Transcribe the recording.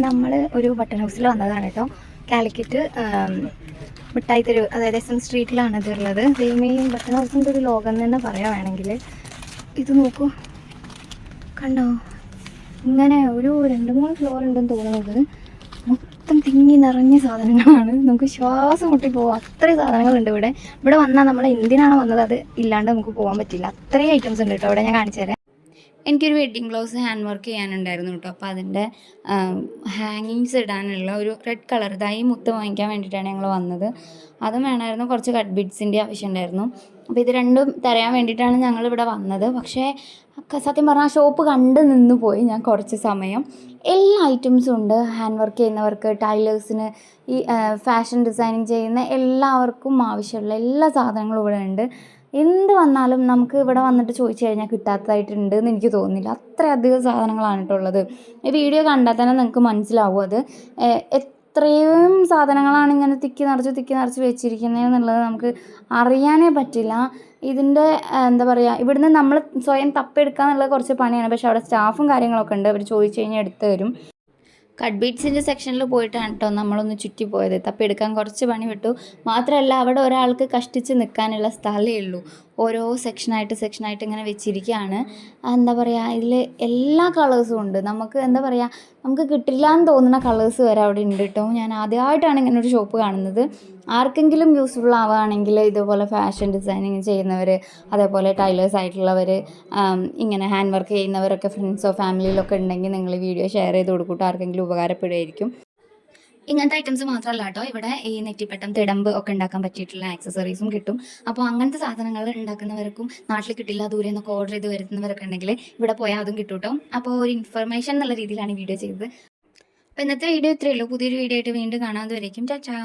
നമ്മൾ ഒരു ബട്ടൺ ഹൗസിൽ വന്നതാണ് കേട്ടോ. കാലിക്കറ്റ് മിഠായി തെരുവ്, അതായത് SM സ്ട്രീറ്റിലാണ് ഇതുള്ളത്. ദൈവമേ, ബട്ടൺ ഹൗസിൻ്റെ ഒരു ലോകം തന്നെ പറയാൻ വേണമെങ്കിൽ. ഇത് നോക്കൂ, കണ്ടോ? ഇങ്ങനെ ഒരു 2-3 ഫ്ലോർ ഉണ്ടെന്ന് തോന്നുന്നത്. മൊത്തം തിങ്ങി നിറഞ്ഞ സാധനങ്ങളാണ്. നമുക്ക് ശ്വാസം മുട്ടി പോകാം, അത്രയും സാധനങ്ങളുണ്ട് ഇവിടെ. ഇവിടെ വന്നാൽ നമ്മൾ എന്തിനാണ് വന്നത് അത് ഇല്ലാണ്ട് നമുക്ക് പോകാൻ പറ്റില്ല. അത്രയും ഐറ്റംസ് ഉണ്ട് കേട്ടോ ഇവിടെ. ഞാൻ കാണിച്ചു തരാം. എനിക്കൊരു വെഡ്ഡിങ് ബ്ലൗസ് ഹാൻഡ് വർക്ക് ചെയ്യാനുണ്ടായിരുന്നു കേട്ടോ. അപ്പോൾ അതിൻ്റെ ഹാങ്ങിങ്സ് ഇടാനുള്ള ഒരു റെഡ് കളർ ഇതായി മുത്ത് വാങ്ങിക്കാൻ വേണ്ടിയിട്ടാണ് ഞങ്ങൾ വന്നത്. അതും വേണമായിരുന്നു. കുറച്ച് കട്ട് ബീഡ്സിൻ്റെ ആവശ്യം ഉണ്ടായിരുന്നു. അപ്പോൾ ഇത് രണ്ടും തരാൻ വേണ്ടിയിട്ടാണ് ഞങ്ങളിവിടെ വന്നത്. പക്ഷേ സത്യം പറഞ്ഞാൽ ഷോപ്പ് കണ്ട് നിന്ന് പോയി ഞാൻ കുറച്ച് സമയം. എല്ലാ ഐറ്റംസും ഉണ്ട്. ഹാൻഡ് വർക്ക് ചെയ്യുന്നവർക്ക്, ടൈലേഴ്സിന്, ഈ ഫാഷൻ ഡിസൈനിങ് ചെയ്യുന്ന എല്ലാവർക്കും ആവശ്യമുള്ള എല്ലാ സാധനങ്ങളും ഇവിടെ ഉണ്ട്. എന്ത് വന്നാലും നമുക്ക് ഇവിടെ വന്നിട്ട് ചോദിച്ചു കഴിഞ്ഞാൽ കിട്ടാത്തതായിട്ടുണ്ട് എന്ന് എനിക്ക് തോന്നുന്നില്ല. അത്രയധികം സാധനങ്ങളാണ് കേട്ടോ ഉള്ളത്. ഈ വീഡിയോ കണ്ടാൽ തന്നെ നിങ്ങൾക്ക് മനസ്സിലാവും അത് എത്രയും സാധനങ്ങളാണ് ഇങ്ങനെ തിക്കി നിറച്ച് വെച്ചിരിക്കുന്നത് എന്നുള്ളത് നമുക്ക് അറിയാനേ പറ്റില്ല. ഇതിൻ്റെ എന്താ പറയുക, ഇവിടുന്ന് നമ്മൾ സ്വയം തപ്പെടുക്കുക എന്നുള്ളത് കുറച്ച് പണിയാണ്. പക്ഷേ അവിടെ സ്റ്റാഫും കാര്യങ്ങളൊക്കെ ഉണ്ട്. അവർ ചോദിച്ചു കഴിഞ്ഞാൽ എടുത്തു തരും. കട്ട് ബീഡ്സിൻ്റെ സെക്ഷനിൽ പോയിട്ടാണ് കേട്ടോ നമ്മളൊന്ന് ചുറ്റിപ്പോയത്. തപ്പിയെടുക്കാൻ കുറച്ച് പണി വിട്ടു. മാത്രമല്ല അവിടെ ഒരാൾക്ക് കഷ്ടിച്ച് നിൽക്കാനുള്ള സ്ഥലമേ ഉള്ളൂ. ഓരോ സെക്ഷനായിട്ട് ഇങ്ങനെ വെച്ചിരിക്കുകയാണ്. എന്താ പറയുക, ഇതിൽ എല്ലാ കളേഴ്സും ഉണ്ട്. നമുക്ക് എന്താ പറയുക, നമുക്ക് കിട്ടില്ല എന്ന് തോന്നുന്ന കളേഴ്സ് വരെ അവിടെ ഉണ്ട് കേട്ടോ. ഞാൻ ആദ്യമായിട്ടാണ് ഇങ്ങനെ ഒരു ഷോപ്പ് കാണുന്നത്. ആർക്കെങ്കിലും യൂസ്ഫുൾ ആവുകയാണെങ്കിൽ ഇതുപോലെ ഫാഷൻ ഡിസൈനിങ് ചെയ്യുന്നവർ, അതേപോലെ ടൈലേഴ്സ് ആയിട്ടുള്ളവർ, ഇങ്ങനെ ഹാൻഡ് വർക്ക് ചെയ്യുന്നവരൊക്കെ ഫ്രണ്ട്സോ ഫാമിലിയിലൊക്കെ ഉണ്ടെങ്കിൽ നിങ്ങൾ വീഡിയോ ഷെയർ ചെയ്ത് കൊടുക്കൂട്ടോ. ആർക്കെങ്കിലും ഉപകാരപ്പെടുമായിരിക്കും. ഇങ്ങനത്തെ ഐറ്റംസ് മാത്രമല്ല കേട്ടോ, ഇവിടെ ഈ നെറ്റിപ്പട്ടം, തിടമ്പ് ഒക്കെ ഉണ്ടാക്കാൻ പറ്റിയിട്ടുള്ള ആക്സസറീസും കിട്ടും. അപ്പോൾ അങ്ങനത്തെ സാധനങ്ങൾ ഉണ്ടാക്കുന്നവർക്കും നാട്ടിൽ കിട്ടില്ല, ദൂരെ നിന്നൊക്കെ ഓർഡർ ചെയ്ത് വരുന്നവരൊക്കെ ഉണ്ടെങ്കിൽ ഇവിടെ പോയാൽ അതും കിട്ടും കേട്ടോ. അപ്പോൾ ഒരു ഇൻഫർമേഷൻ എന്നുള്ള രീതിയിലാണ് വീഡിയോ ചെയ്തത്. അപ്പോൾ ഇന്നത്തെ വീഡിയോ ഇത്രയേ ഉള്ളൂ. പുതിയൊരു വീഡിയോ ആയിട്ട് വീണ്ടും കാണാൻ വരേക്കും. ചാ.